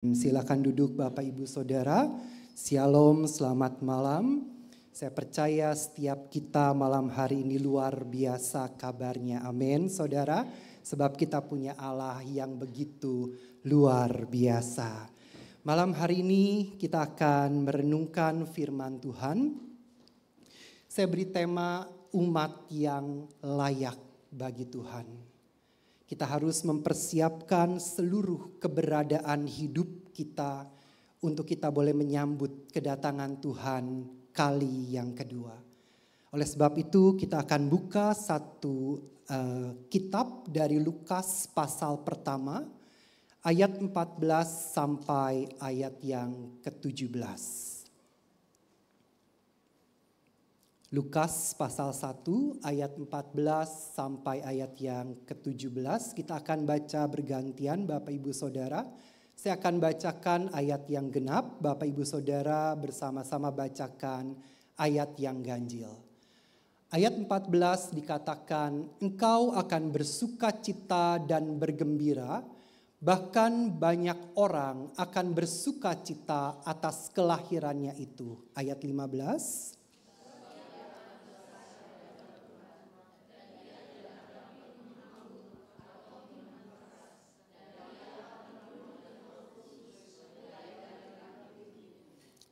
Silakan duduk Bapak Ibu Saudara. Shalom, selamat malam. Saya percaya setiap kita malam hari ini luar biasa kabarnya. Amin Saudara. Sebab kita punya Allah yang begitu luar biasa. Malam hari ini kita akan merenungkan firman Tuhan. Saya beri tema umat yang layak bagi Tuhan. Kita harus mempersiapkan seluruh keberadaan hidup kita untuk kita boleh menyambut kedatangan Tuhan kali yang kedua. Oleh sebab itu kita akan buka satu kitab dari Lukas pasal pertama ayat 14 sampai ayat yang ke-17. Lukas pasal 1 ayat 14 sampai ayat yang ke-17. Kita akan baca bergantian Bapak Ibu Saudara. Saya akan bacakan ayat yang genap, Bapak Ibu Saudara bersama-sama bacakan ayat yang ganjil. Ayat 14 dikatakan, engkau akan bersukacita dan bergembira, bahkan banyak orang akan bersukacita atas kelahirannya itu. Ayat 15.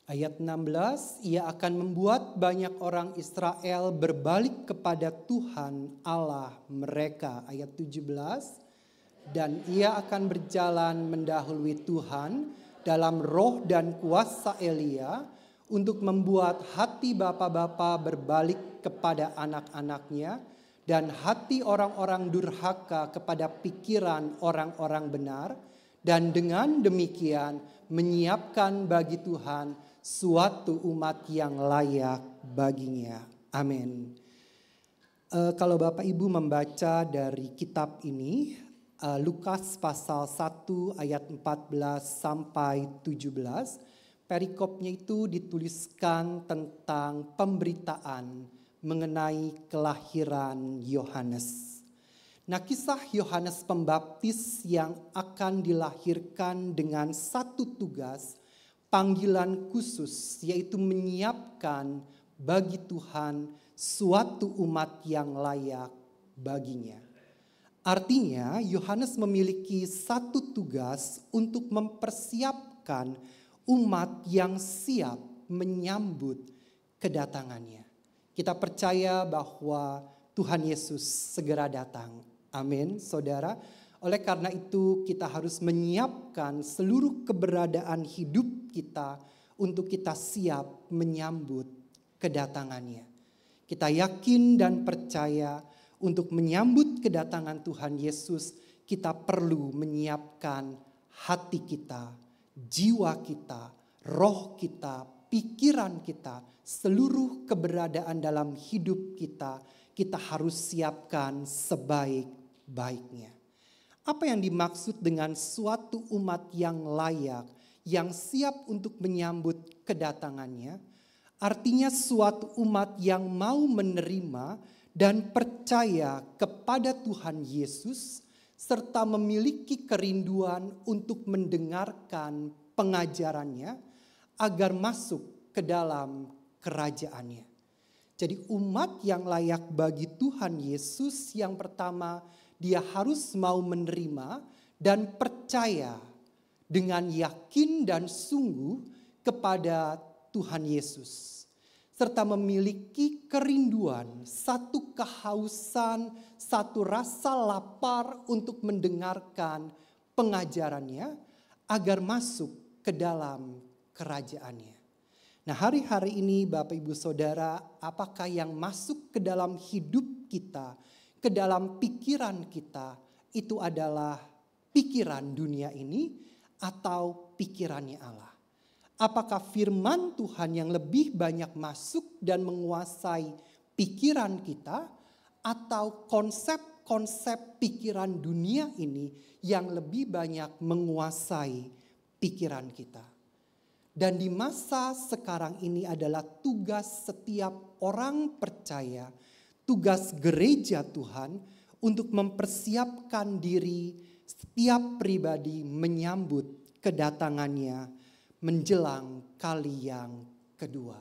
Ayat 16, ia akan membuat banyak orang Israel berbalik kepada Tuhan Allah mereka. Ayat 17, dan ia akan berjalan mendahului Tuhan dalam roh dan kuasa Elia untuk membuat hati bapa-bapa berbalik kepada anak-anaknya dan hati orang-orang durhaka kepada pikiran orang-orang benar, dan dengan demikian menyiapkan bagi Tuhan suatu umat yang layak baginya. Amin. Kalau Bapak Ibu membaca dari kitab ini, Lukas pasal 1 ayat 14 sampai 17, perikopnya itu dituliskan tentang pemberitaan mengenai kelahiran Yohanes. Nah, kisah Yohanes Pembaptis yang akan dilahirkan dengan satu tugas, panggilan khusus, yaitu menyiapkan bagi Tuhan suatu umat yang layak baginya. Artinya Yohanes memiliki satu tugas untuk mempersiapkan umat yang siap menyambut kedatangannya. Kita percaya bahwa Tuhan Yesus segera datang. Amin, saudara. Oleh karena itu kita harus menyiapkan seluruh keberadaan hidup kita untuk kita siap menyambut kedatangannya. Kita yakin dan percaya untuk menyambut kedatangan Tuhan Yesus, kita perlu menyiapkan hati kita, jiwa kita, roh kita, pikiran kita, seluruh keberadaan dalam hidup kita, kita harus siapkan sebaik-baiknya. Apa yang dimaksud dengan suatu umat yang layak, yang siap untuk menyambut kedatangannya? Artinya suatu umat yang mau menerima dan percaya kepada Tuhan Yesus, serta memiliki kerinduan untuk mendengarkan pengajarannya agar masuk ke dalam kerajaannya. Jadi umat yang layak bagi Tuhan Yesus yang pertama, dia harus mau menerima dan percaya dengan yakin dan sungguh kepada Tuhan Yesus. Serta memiliki kerinduan, satu kehausan, satu rasa lapar untuk mendengarkan pengajarannya agar masuk ke dalam kerajaannya. Nah, hari-hari ini Bapak Ibu Saudara, apakah yang masuk ke dalam hidup kita, ke dalam pikiran kita, itu adalah pikiran dunia ini atau pikirannya Allah? Apakah firman Tuhan yang lebih banyak masuk dan menguasai pikiran kita, atau konsep-konsep pikiran dunia ini yang lebih banyak menguasai pikiran kita? Dan di masa sekarang ini adalah tugas setiap orang percaya, tugas gereja Tuhan untuk mempersiapkan diri setiap pribadi menyambut kedatangannya menjelang kali yang kedua.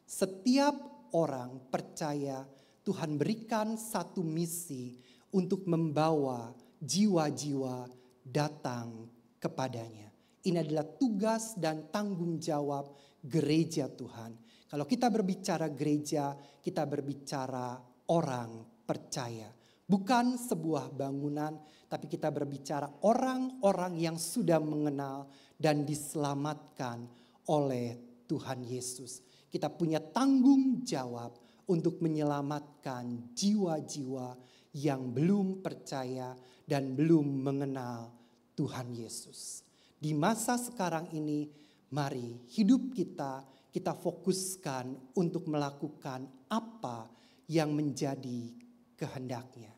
Setiap orang percaya Tuhan berikan satu misi untuk membawa jiwa-jiwa datang kepadanya. Ini adalah tugas dan tanggung jawab gereja Tuhan. Kalau kita berbicara gereja, kita berbicara orang percaya. Bukan sebuah bangunan, tapi kita berbicara orang-orang yang sudah mengenal dan diselamatkan oleh Tuhan Yesus. Kita punya tanggung jawab untuk menyelamatkan jiwa-jiwa yang belum percaya dan belum mengenal Tuhan Yesus. Di masa sekarang ini, mari hidup kita fokuskan untuk melakukan apa yang menjadi kehendaknya.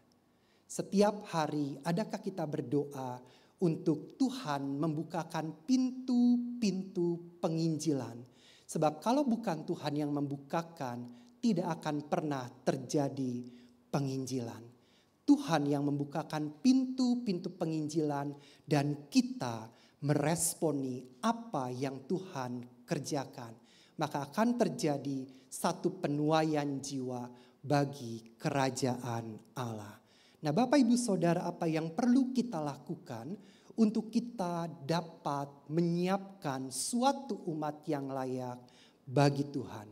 Setiap hari, adakah kita berdoa untuk Tuhan membukakan pintu-pintu penginjilan? Sebab kalau bukan Tuhan yang membukakan, tidak akan pernah terjadi penginjilan. Tuhan yang membukakan pintu-pintu penginjilan dan kita meresponi apa yang Tuhan kerjakan. Maka akan terjadi satu penuaian jiwa bagi kerajaan Allah. Nah, Bapak Ibu Saudara, apa yang perlu kita lakukan untuk kita dapat menyiapkan suatu umat yang layak bagi Tuhan?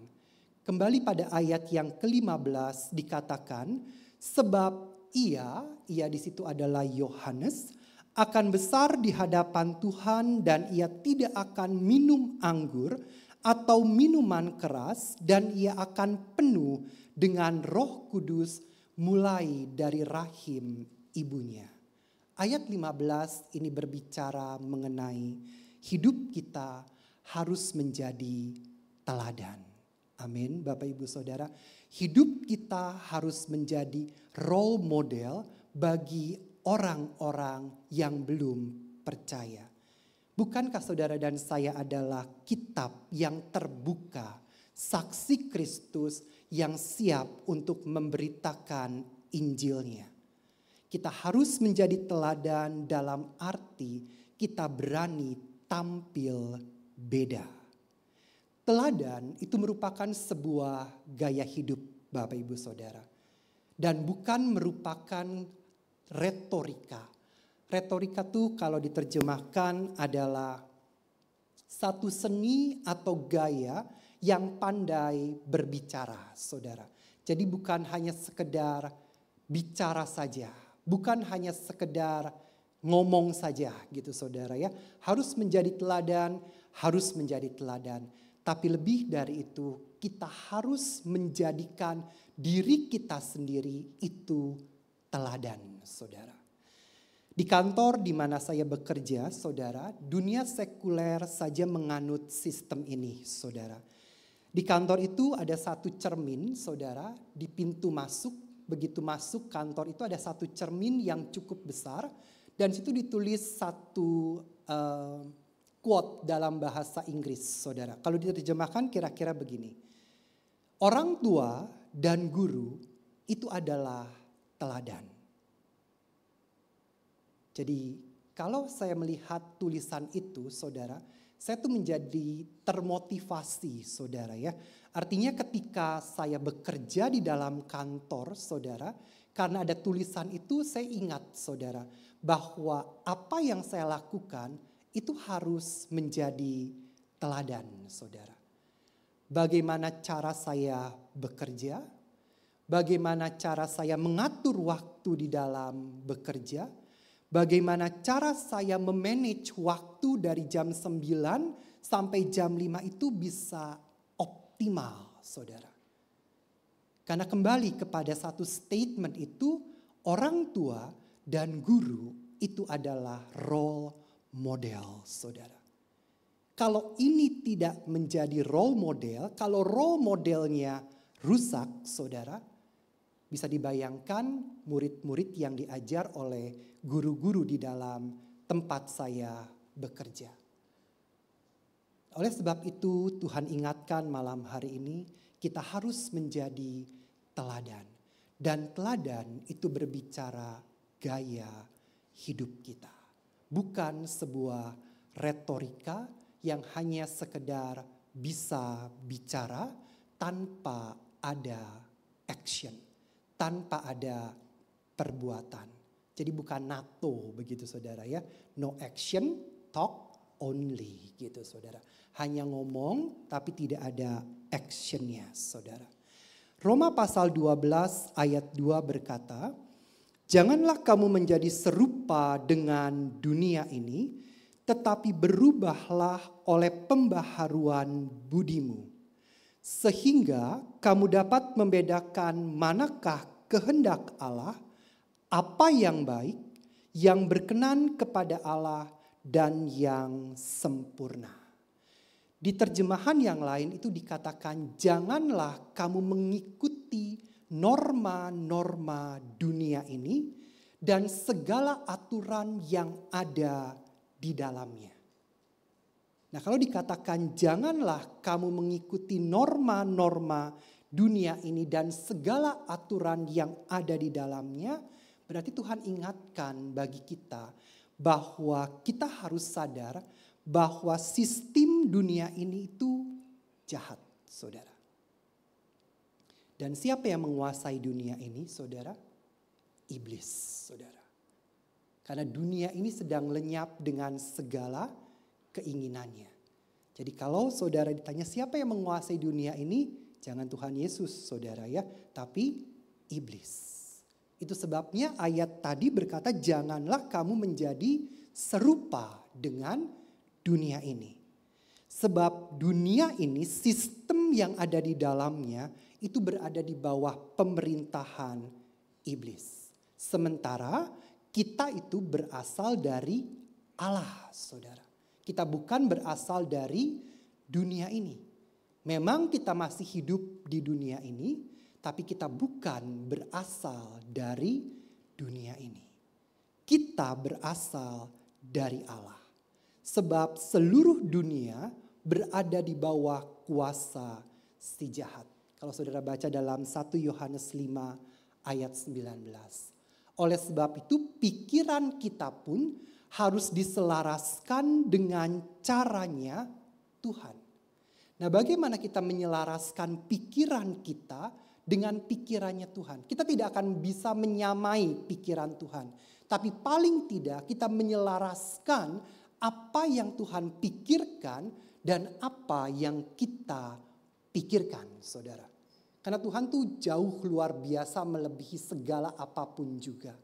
Kembali pada ayat yang ke-15 dikatakan, sebab ia di situ adalah Yohanes, akan besar di hadapan Tuhan dan ia tidak akan minum anggur atau minuman keras dan ia akan penuh dengan Roh Kudus mulai dari rahim ibunya. Ayat 15 ini berbicara mengenai hidup kita harus menjadi teladan. Amin, Bapak Ibu Saudara. Hidup kita harus menjadi role model bagi orang-orang yang belum percaya. Bukankah saudara dan saya adalah kitab yang terbuka, saksi Kristus yang siap untuk memberitakan Injilnya? Kita harus menjadi teladan dalam arti kita berani tampil beda. Teladan itu merupakan sebuah gaya hidup, Bapak Ibu Saudara. Dan bukan merupakan retorika. Retorika itu kalau diterjemahkan adalah satu seni atau gaya yang pandai berbicara, saudara. Jadi bukan hanya sekedar bicara saja, bukan hanya sekedar ngomong saja gitu saudara ya. Harus menjadi teladan, harus menjadi teladan. Tapi lebih dari itu, kita harus menjadikan diri kita sendiri itu teladan, saudara. Di kantor di mana saya bekerja, saudara, dunia sekuler saja menganut sistem ini, saudara. Di kantor itu ada satu cermin, saudara, di pintu masuk. Begitu masuk kantor itu ada satu cermin yang cukup besar. Dan situ ditulis satu quote dalam bahasa Inggris, saudara. Kalau diterjemahkan kira-kira begini. Orang tua dan guru itu adalah teladan. Jadi kalau saya melihat tulisan itu, saudara, saya tuh menjadi termotivasi, saudara ya. Artinya ketika saya bekerja di dalam kantor, saudara, karena ada tulisan itu saya ingat, saudara, bahwa apa yang saya lakukan itu harus menjadi teladan, saudara. Bagaimana cara saya bekerja, bagaimana cara saya mengatur waktu di dalam bekerja, bagaimana cara saya memanage waktu dari jam 9 sampai jam 5 itu bisa optimal, saudara. Karena kembali kepada satu statement itu, orang tua dan guru itu adalah role model, saudara. Kalau ini tidak menjadi role model, kalau role modelnya rusak, saudara, bisa dibayangkan murid-murid yang diajar oleh guru-guru di dalam tempat saya bekerja. Oleh sebab itu Tuhan ingatkan malam hari ini kita harus menjadi teladan. Dan teladan itu berbicara gaya hidup kita. Bukan sebuah retorika yang hanya sekedar bisa bicara tanpa ada action, tanpa ada perbuatan. Jadi bukan NATO begitu saudara ya. No action, talk only gitu saudara. Hanya ngomong tapi tidak ada actionnya saudara. Roma pasal 12 ayat 2 berkata, janganlah kamu menjadi serupa dengan dunia ini, tetapi berubahlah oleh pembaharuan budimu, sehingga kamu dapat membedakan manakah kehendak Allah, apa yang baik, yang berkenan kepada Allah, dan yang sempurna. Di terjemahan yang lain itu dikatakan, janganlah kamu mengikuti norma-norma dunia ini dan segala aturan yang ada di dalamnya. Nah, kalau dikatakan janganlah kamu mengikuti norma-norma dunia ini dan segala aturan yang ada di dalamnya, berarti Tuhan ingatkan bagi kita bahwa kita harus sadar bahwa sistem dunia ini itu jahat, saudara. Dan siapa yang menguasai dunia ini, saudara? Iblis, saudara. Karena dunia ini sedang lenyap dengan segala keinginannya. Jadi kalau saudara ditanya siapa yang menguasai dunia ini, jangan Tuhan Yesus, saudara ya, tapi iblis. Itu sebabnya ayat tadi berkata janganlah kamu menjadi serupa dengan dunia ini. Sebab dunia ini, sistem yang ada di dalamnya itu berada di bawah pemerintahan iblis. Sementara kita itu berasal dari Allah, saudara. Kita bukan berasal dari dunia ini. Memang kita masih hidup di dunia ini, tapi kita bukan berasal dari dunia ini. Kita berasal dari Allah. Sebab seluruh dunia berada di bawah kuasa si jahat. Kalau saudara baca dalam 1 Yohanes 5 ayat 19. Oleh sebab itu pikiran kita pun harus diselaraskan dengan caranya Tuhan. Nah, bagaimana kita menyelaraskan pikiran kita dengan pikirannya Tuhan? Kita tidak akan bisa menyamai pikiran Tuhan. Tapi paling tidak kita menyelaraskan apa yang Tuhan pikirkan dan apa yang kita pikirkan, saudara. Karena Tuhan tuh jauh luar biasa melebihi segala apapun juga.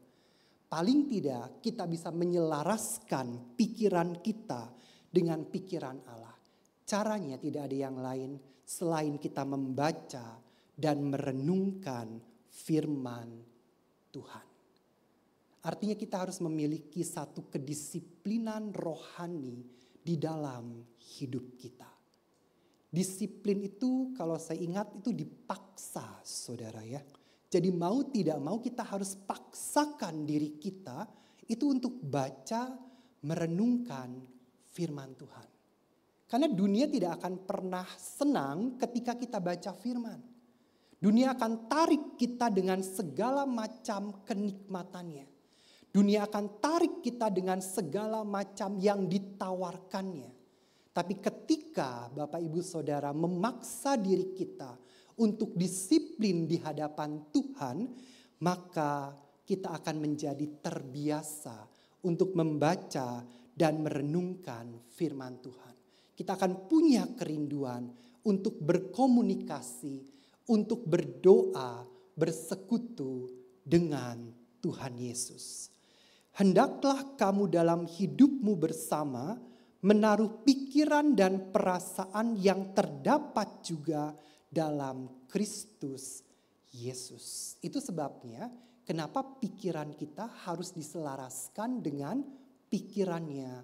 Paling tidak kita bisa menyelaraskan pikiran kita dengan pikiran Allah. Caranya tidak ada yang lain selain kita membaca dan merenungkan firman Tuhan. Artinya kita harus memiliki satu kedisiplinan rohani di dalam hidup kita. Disiplin itu kalau saya ingat itu dipaksa, saudara ya. Jadi mau tidak mau kita harus paksakan diri kita itu untuk baca, merenungkan firman Tuhan. Karena dunia tidak akan pernah senang ketika kita baca firman. Dunia akan tarik kita dengan segala macam kenikmatannya. Dunia akan tarik kita dengan segala macam yang ditawarkannya. Tapi ketika Bapak Ibu Saudara memaksa diri kita untuk disiplin di hadapan Tuhan, maka kita akan menjadi terbiasa untuk membaca dan merenungkan firman Tuhan. Kita akan punya kerinduan untuk berkomunikasi, untuk berdoa, bersekutu dengan Tuhan Yesus. Hendaklah kamu dalam hidupmu bersama menaruh pikiran dan perasaan yang terdapat juga dalam Kristus Yesus. Itu sebabnya kenapa pikiran kita harus diselaraskan dengan pikirannya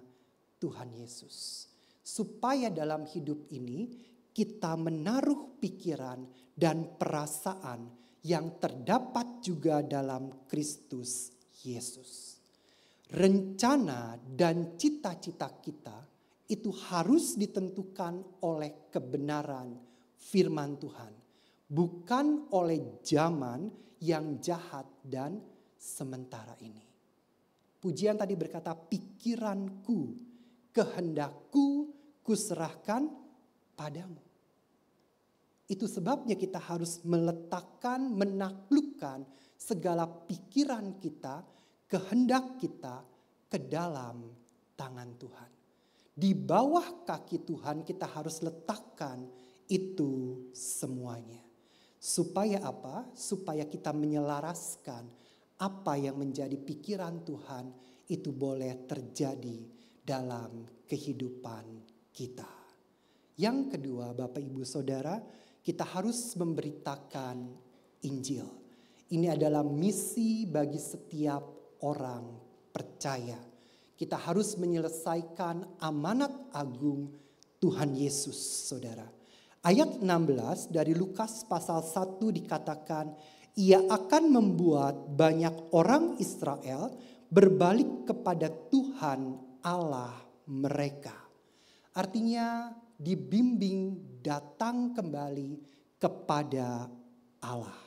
Tuhan Yesus. Supaya dalam hidup ini kita menaruh pikiran dan perasaan yang terdapat juga dalam Kristus Yesus. Rencana dan cita-cita kita itu harus ditentukan oleh kebenaran firman Tuhan. Bukan oleh zaman yang jahat dan sementara ini. Pujian tadi berkata pikiranku kehendakku kuserahkan padamu. Itu sebabnya kita harus meletakkan, menaklukkan segala pikiran kita, kehendak kita ke dalam tangan Tuhan. Di bawah kaki Tuhan kita harus letakkan itu semuanya. Supaya apa? Supaya kita menyelaraskan apa yang menjadi pikiran Tuhan itu boleh terjadi dalam kehidupan kita. Yang kedua, Bapak Ibu Saudara, kita harus memberitakan Injil. Ini adalah misi bagi setiap orang percaya. Kita harus menyelesaikan amanat agung Tuhan Yesus, saudara. Ayat 16 dari Lukas pasal 1 dikatakan, ia akan membuat banyak orang Israel berbalik kepada Tuhan Allah mereka. Artinya dibimbing datang kembali kepada Allah.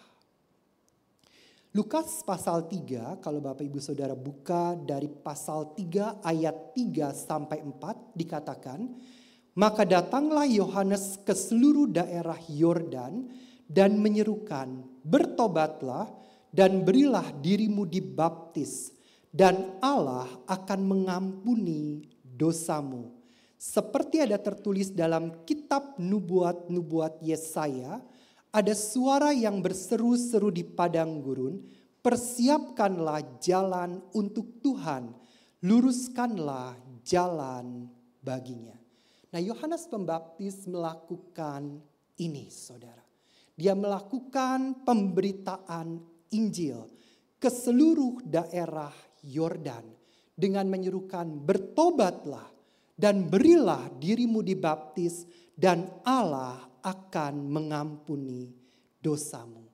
Lukas pasal 3, kalau Bapak Ibu Saudara buka dari pasal 3 ayat 3 sampai 4 dikatakan, maka datanglah Yohanes ke seluruh daerah Yordan dan menyerukan, bertobatlah dan berilah dirimu dibaptis dan Allah akan mengampuni dosamu. Seperti ada tertulis dalam kitab nubuat-nubuat Yesaya, ada suara yang berseru-seru di padang gurun, persiapkanlah jalan untuk Tuhan, luruskanlah jalan baginya. Nah, Yohanes Pembaptis melakukan ini, saudara. Dia melakukan pemberitaan Injil ke seluruh daerah Yordan dengan menyerukan, bertobatlah dan berilah dirimu dibaptis dan Allah akan mengampuni dosamu.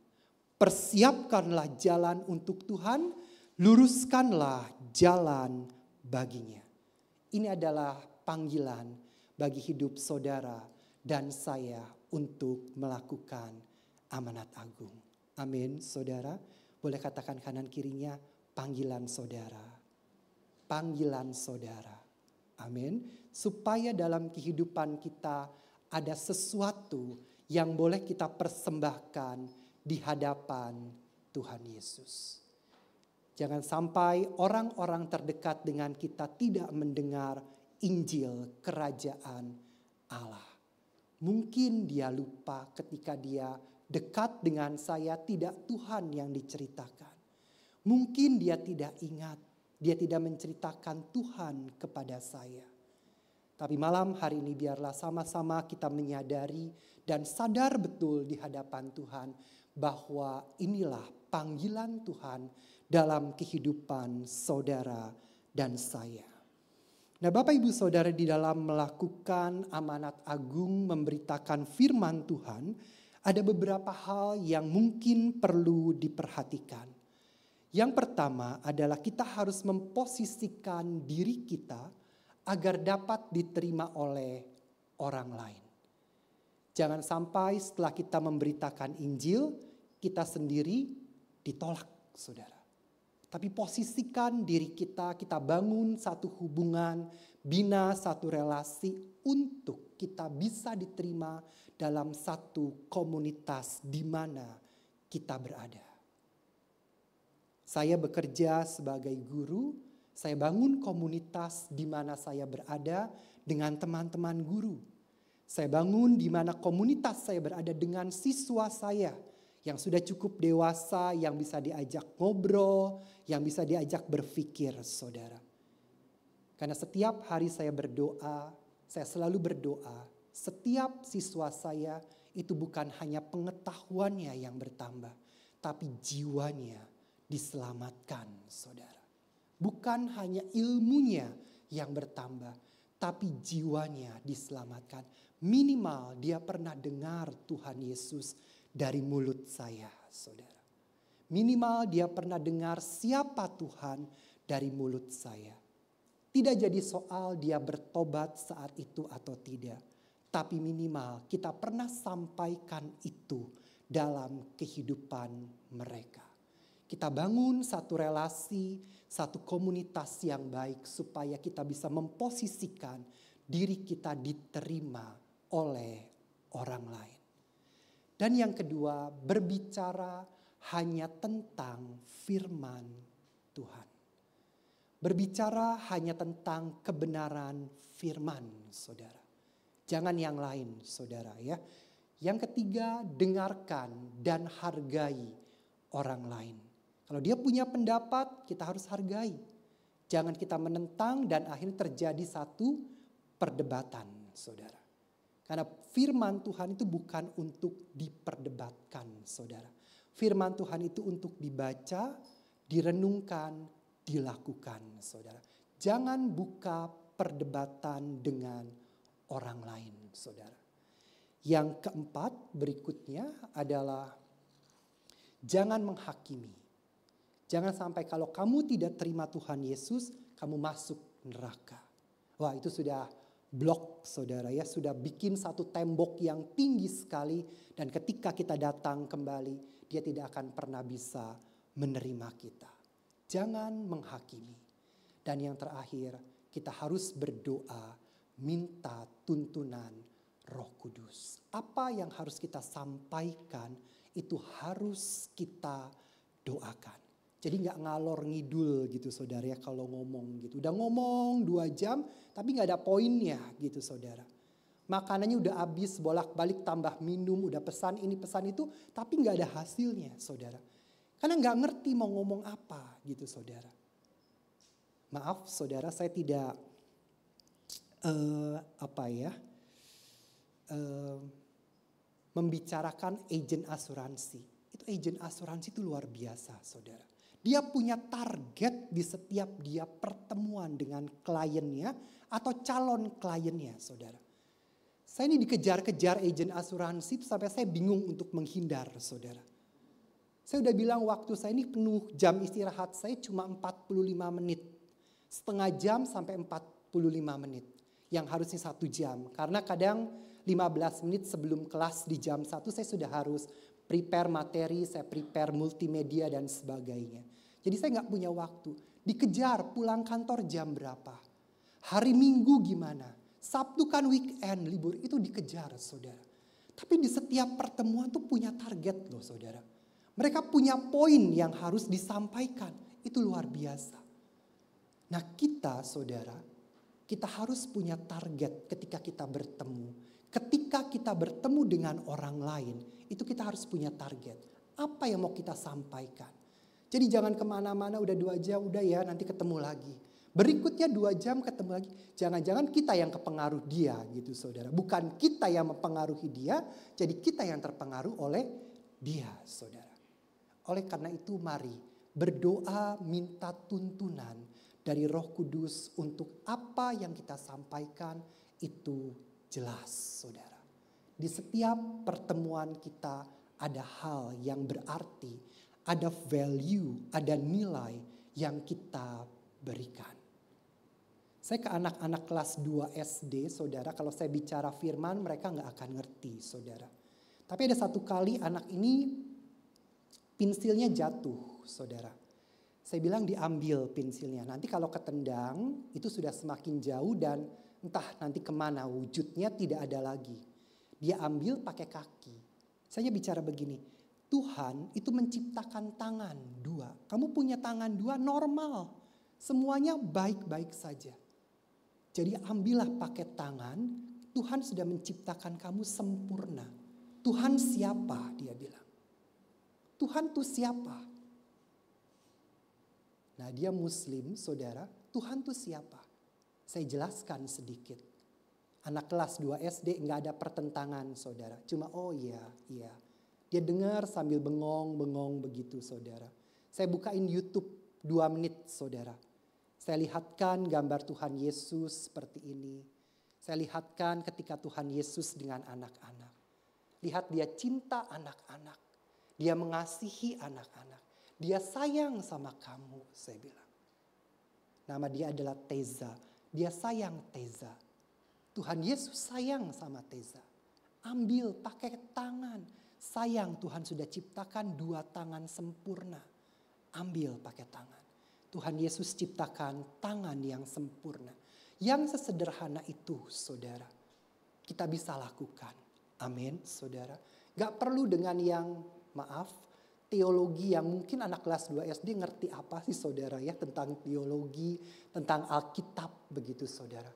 Persiapkanlah jalan untuk Tuhan, luruskanlah jalan baginya. Ini adalah panggilan bagi hidup saudara dan saya untuk melakukan amanat agung. Amin, saudara. Boleh katakan kanan kirinya, panggilan saudara. Panggilan saudara. Amin. Supaya dalam kehidupan kita ada sesuatu yang boleh kita persembahkan di hadapan Tuhan Yesus. Jangan sampai orang-orang terdekat dengan kita tidak mendengar Injil kerajaan Allah. Mungkin dia lupa ketika dia dekat dengan saya tidak Tuhan yang diceritakan. Mungkin dia tidak ingat, dia tidak menceritakan Tuhan kepada saya. Tapi malam hari ini biarlah sama-sama kita menyadari dan sadar betul di hadapan Tuhan bahwa inilah panggilan Tuhan dalam kehidupan saudara dan saya. Nah, Bapak Ibu Saudara, di dalam melakukan amanat agung memberitakan firman Tuhan, ada beberapa hal yang mungkin perlu diperhatikan. Yang pertama adalah kita harus memposisikan diri kita agar dapat diterima oleh orang lain. Jangan sampai setelah kita memberitakan Injil, kita sendiri ditolak, saudara. Tapi posisikan diri kita bangun satu hubungan, bina satu relasi untuk kita bisa diterima dalam satu komunitas di mana kita berada. Saya bekerja sebagai guru, saya bangun komunitas di mana saya berada dengan teman-teman guru. Saya bangun di mana komunitas saya berada dengan siswa saya yang sudah cukup dewasa, yang bisa diajak ngobrol, yang bisa diajak berpikir, saudara. Karena setiap hari saya berdoa, saya selalu berdoa, setiap siswa saya itu bukan hanya pengetahuannya yang bertambah, tapi jiwanya diselamatkan, saudara. Bukan hanya ilmunya yang bertambah, tapi jiwanya diselamatkan. Minimal dia pernah dengar Tuhan Yesus dari mulut saya, saudara. Minimal dia pernah dengar siapa Tuhan dari mulut saya. Tidak jadi soal dia bertobat saat itu atau tidak. Tapi minimal kita pernah sampaikan itu dalam kehidupan mereka. Kita bangun satu relasi, satu komunitas yang baik supaya kita bisa memposisikan diri kita diterima oleh orang lain. Dan yang kedua, berbicara hanya tentang firman Tuhan. Berbicara hanya tentang kebenaran firman, saudara. Jangan yang lain, saudara ya. Yang ketiga, dengarkan dan hargai orang lain. Kalau dia punya pendapat, kita harus hargai. Jangan kita menentang dan akhirnya terjadi satu perdebatan, saudara. Karena firman Tuhan itu bukan untuk diperdebatkan, saudara. Firman Tuhan itu untuk dibaca, direnungkan, dilakukan, saudara. Jangan buka perdebatan dengan orang lain, saudara. Yang keempat berikutnya adalah jangan menghakimi. Jangan sampai kalau kamu tidak terima Tuhan Yesus, kamu masuk neraka. Wah, itu sudah blok, saudara ya. Sudah bikin satu tembok yang tinggi sekali. Dan ketika kita datang kembali, dia tidak akan pernah bisa menerima kita. Jangan menghakimi. Dan yang terakhir, kita harus berdoa, minta tuntunan Roh Kudus. Apa yang harus kita sampaikan, itu harus kita doakan. Jadi gak ngalor ngidul gitu saudara ya kalau ngomong gitu. Udah ngomong 2 jam tapi gak ada poinnya gitu saudara. Makanannya udah habis, bolak-balik tambah minum, udah pesan ini pesan itu. Tapi gak ada hasilnya saudara. Karena gak ngerti mau ngomong apa gitu saudara. Maaf saudara, saya tidak membicarakan agen asuransi. Itu agen asuransi itu luar biasa saudara. Dia punya target di setiap dia pertemuan dengan kliennya atau calon kliennya, saudara. Saya ini dikejar-kejar agen asuransi itu sampai saya bingung untuk menghindar, saudara. Saya udah bilang waktu saya ini penuh, jam istirahat saya cuma 45 menit. Setengah jam sampai 45 menit. Yang harusnya 1 jam. Karena kadang 15 menit sebelum kelas di jam 1 saya sudah harus prepare materi, saya prepare multimedia dan sebagainya. Jadi saya gak punya waktu. Dikejar pulang kantor jam berapa. Hari Minggu gimana. Sabtu kan weekend, libur itu dikejar saudara. Tapi di setiap pertemuan tuh punya target loh saudara. Mereka punya poin yang harus disampaikan. Itu luar biasa. Nah kita saudara, kita harus punya target ketika kita bertemu. Ketika kita bertemu dengan orang lain, itu kita harus punya target. Apa yang mau kita sampaikan? Jadi jangan kemana-mana udah 2 jam, udah ya nanti ketemu lagi. Berikutnya 2 jam ketemu lagi. Jangan-jangan kita yang kepengaruh dia gitu saudara. Bukan kita yang mempengaruhi dia, jadi kita yang terpengaruh oleh dia saudara. Oleh karena itu mari berdoa minta tuntunan dari Roh Kudus untuk apa yang kita sampaikan itu jelas saudara. Di setiap pertemuan kita ada hal yang berarti, ada value, ada nilai yang kita berikan. Saya ke anak-anak kelas 2 SD saudara, kalau saya bicara firman mereka gak akan ngerti saudara. Tapi ada satu kali anak ini pensilnya jatuh saudara. Saya bilang diambil pensilnya, nanti kalau ketendang itu sudah semakin jauh dan entah nanti kemana wujudnya tidak ada lagi. Dia ambil pakai kaki. Saya bicara begini, Tuhan itu menciptakan tangan 2. Kamu punya tangan 2 normal. Semuanya baik-baik saja. Jadi ambillah pakai tangan, Tuhan sudah menciptakan kamu sempurna. Tuhan siapa? Dia bilang. Tuhan tuh siapa? Nah dia muslim saudara, Tuhan tuh siapa? Saya jelaskan sedikit. Anak kelas 2 SD gak ada pertentangan saudara. Cuma oh iya. Dia dengar sambil bengong begitu saudara. Saya bukain YouTube 2 menit saudara. Saya lihatkan gambar Tuhan Yesus seperti ini. Saya lihatkan ketika Tuhan Yesus dengan anak-anak. Lihat dia cinta anak-anak. Dia mengasihi anak-anak. Dia sayang sama kamu saya bilang. Nama dia adalah Teza. Dia sayang Teza. Tuhan Yesus sayang sama Teza. Ambil pakai tangan. Sayang Tuhan sudah ciptakan 2 tangan sempurna. ambil pakai tangan. Tuhan Yesus ciptakan tangan yang sempurna. Yang sesederhana itu, saudara, kita bisa lakukan. Amin, saudara. Gak perlu dengan yang, maaf, teologi yang mungkin anak kelas 2 SD ngerti apa sih saudara ya tentang teologi, tentang Alkitab begitu saudara.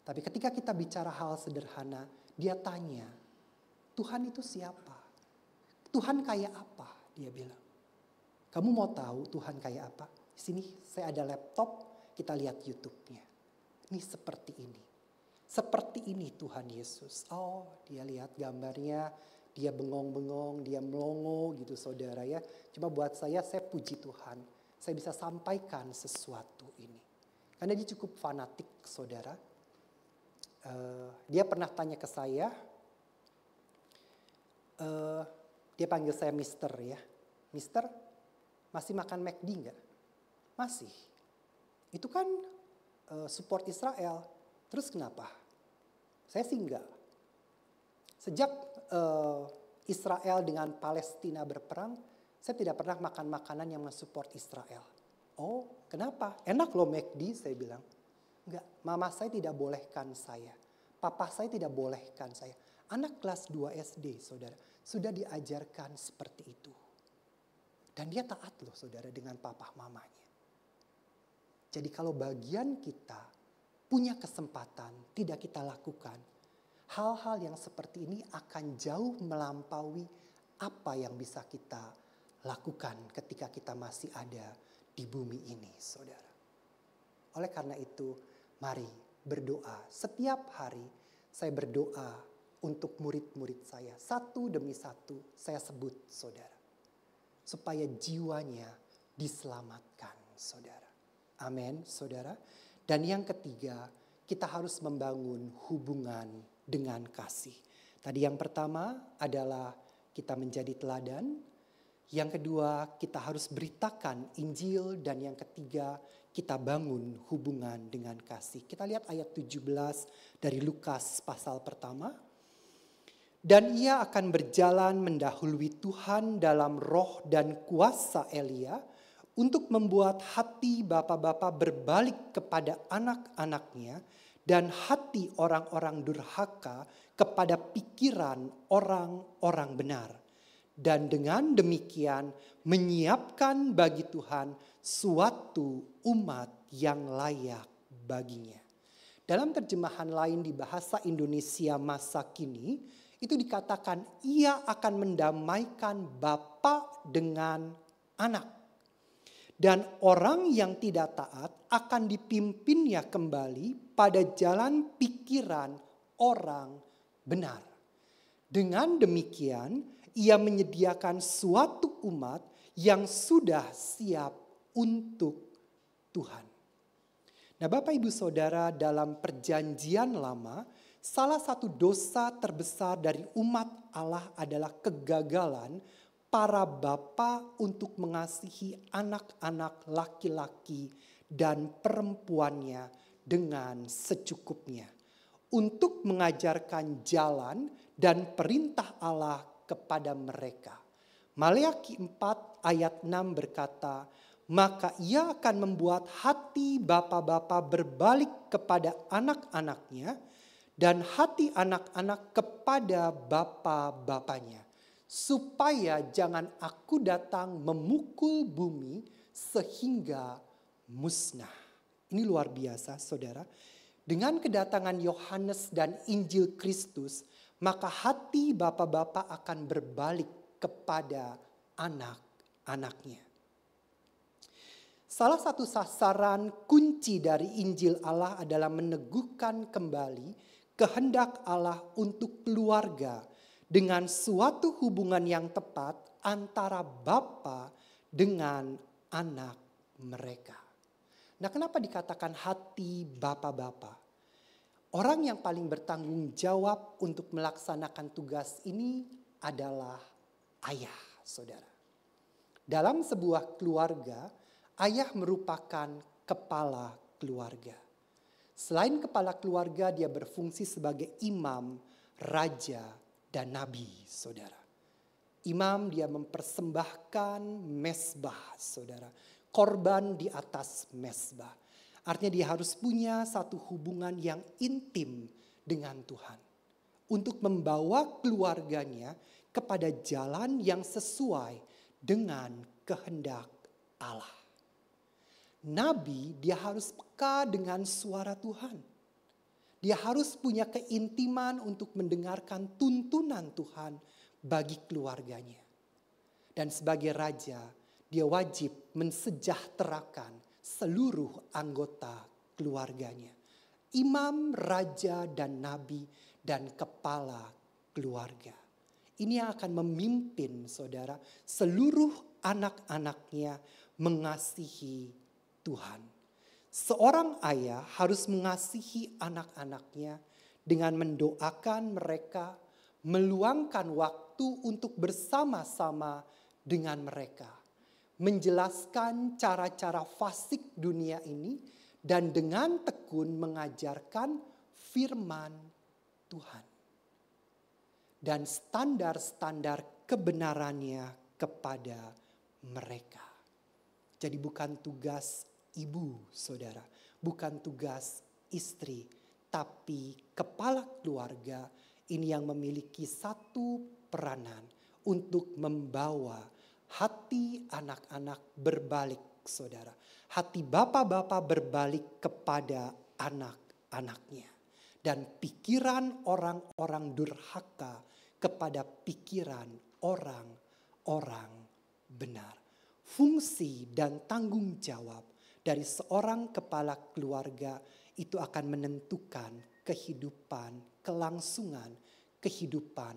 Tapi ketika kita bicara hal sederhana, dia tanya, Tuhan itu siapa? Tuhan kayak apa? Dia bilang. Kamu mau tahu Tuhan kayak apa? Sini saya ada laptop, kita lihat YouTube-nya. Ini seperti ini. Seperti ini Tuhan Yesus. Oh, dia lihat gambarnya, dia bengong-bengong, dia melongo gitu saudara ya. Cuma buat saya puji Tuhan. Saya bisa sampaikan sesuatu ini. Karena dia cukup fanatik saudara. Dia pernah tanya ke saya. Dia panggil saya Mister ya. Mister, masih makan McD enggak? Masih. Itu kan support Israel. Terus kenapa? Saya sih enggak. Sejak Israel dengan Palestina berperang, saya tidak pernah makan makanan yang mensupport Israel. Oh, kenapa? Enak loh McD, saya bilang. Enggak, mama saya tidak bolehkan saya. Papa saya tidak bolehkan saya. Anak kelas 2 SD, saudara, sudah diajarkan seperti itu. Dan dia taat loh, saudara, dengan papa mamanya. Jadi kalau bagian kita punya kesempatan, tidak kita lakukan, hal-hal yang seperti ini akan jauh melampaui apa yang bisa kita lakukan ketika kita masih ada di bumi ini, saudara. Oleh karena itu, mari berdoa. Setiap hari saya berdoa untuk murid-murid saya. Satu demi satu saya sebut, saudara. Supaya jiwanya diselamatkan, saudara. Amin, saudara. Dan yang ketiga, kita harus membangun hubungan dengan kasih. Tadi yang pertama adalah kita menjadi teladan. Yang kedua, kita harus beritakan Injil. Dan yang ketiga, kita bangun hubungan dengan kasih. Kita lihat ayat 17 dari Lukas pasal pertama. Dan ia akan berjalan mendahului Tuhan dalam roh dan kuasa Elia untuk membuat hati bapa-bapa berbalik kepada anak-anaknya dan hati orang-orang durhaka kepada pikiran orang-orang benar. Dan dengan demikian menyiapkan bagi Tuhan suatu umat yang layak baginya. Dalam terjemahan lain di bahasa Indonesia masa kini, itu dikatakan ia akan mendamaikan bapa dengan anak. Dan orang yang tidak taat akan dipimpinnya kembali pada jalan pikiran orang benar. Dengan demikian, ia menyediakan suatu umat yang sudah siap untuk Tuhan. Nah, Bapak Ibu Saudara, dalam perjanjian lama, salah satu dosa terbesar dari umat Allah adalah kegagalan para bapa untuk mengasihi anak-anak laki-laki dan perempuannya dengan secukupnya. Untuk mengajarkan jalan dan perintah Allah kepada mereka. Maleakhi 4 ayat 6 berkata, maka ia akan membuat hati bapa-bapa berbalik kepada anak-anaknya dan hati anak-anak kepada bapa-bapanya. Supaya jangan aku datang memukul bumi sehingga musnah. Ini luar biasa saudara. Dengan kedatangan Yohanes dan Injil Kristus, maka hati bapa-bapa akan berbalik kepada anak-anaknya. Salah satu sasaran kunci dari Injil Allah adalah meneguhkan kembali kehendak Allah untuk keluarga dengan suatu hubungan yang tepat antara bapa dengan anak mereka. Nah, kenapa dikatakan hati bapa-bapa? Orang yang paling bertanggung jawab untuk melaksanakan tugas ini adalah ayah, saudara. Dalam sebuah keluarga, ayah merupakan kepala keluarga. Selain kepala keluarga, dia berfungsi sebagai imam, raja, dan nabi, saudara. Imam dia mempersembahkan mezbah, saudara. Korban di atas mezbah. Artinya dia harus punya satu hubungan yang intim dengan Tuhan. Untuk membawa keluarganya kepada jalan yang sesuai dengan kehendak Allah. Nabi dia harus peka dengan suara Tuhan. Dia harus punya keintiman untuk mendengarkan tuntunan Tuhan bagi keluarganya. Dan sebagai raja, dia wajib mensejahterakan seluruh anggota keluarganya. Imam, raja, dan nabi, dan kepala keluarga. Ini yang akan memimpin saudara seluruh anak-anaknya mengasihi Tuhan. Seorang ayah harus mengasihi anak-anaknya dengan mendoakan mereka, meluangkan waktu untuk bersama-sama dengan mereka, menjelaskan cara-cara fasik dunia ini, dan dengan tekun mengajarkan firman Tuhan dan standar-standar kebenarannya kepada mereka. Jadi bukan tugas ibu, saudara, bukan tugas istri, tapi kepala keluarga ini yang memiliki satu peranan untuk membawa hati anak-anak berbalik, saudara. Hati bapak-bapak berbalik kepada anak-anaknya. Dan pikiran orang-orang durhaka kepada pikiran orang-orang benar. Fungsi dan tanggung jawab dari seorang kepala keluarga itu akan menentukan kehidupan, kelangsungan kehidupan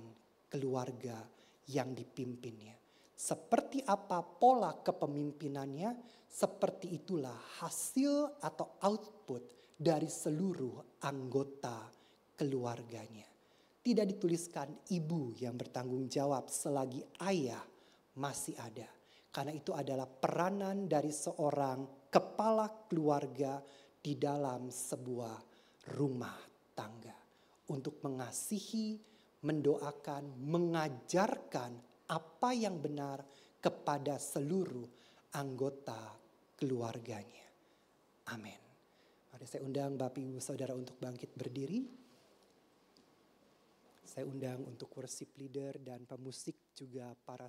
keluarga yang dipimpinnya. Seperti apa pola kepemimpinannya, seperti itulah hasil atau output dari seluruh anggota keluarganya. Tidak dituliskan ibu yang bertanggung jawab selagi ayah masih ada. Karena itu adalah peranan dari seorang kepala keluarga di dalam sebuah rumah tangga. Untuk mengasihi, mendoakan, mengajarkan apa yang benar kepada seluruh anggota keluarganya. Amin. Mari saya undang Bapak Ibu Saudara untuk bangkit berdiri. Saya undang untuk worship leader dan pemusik juga para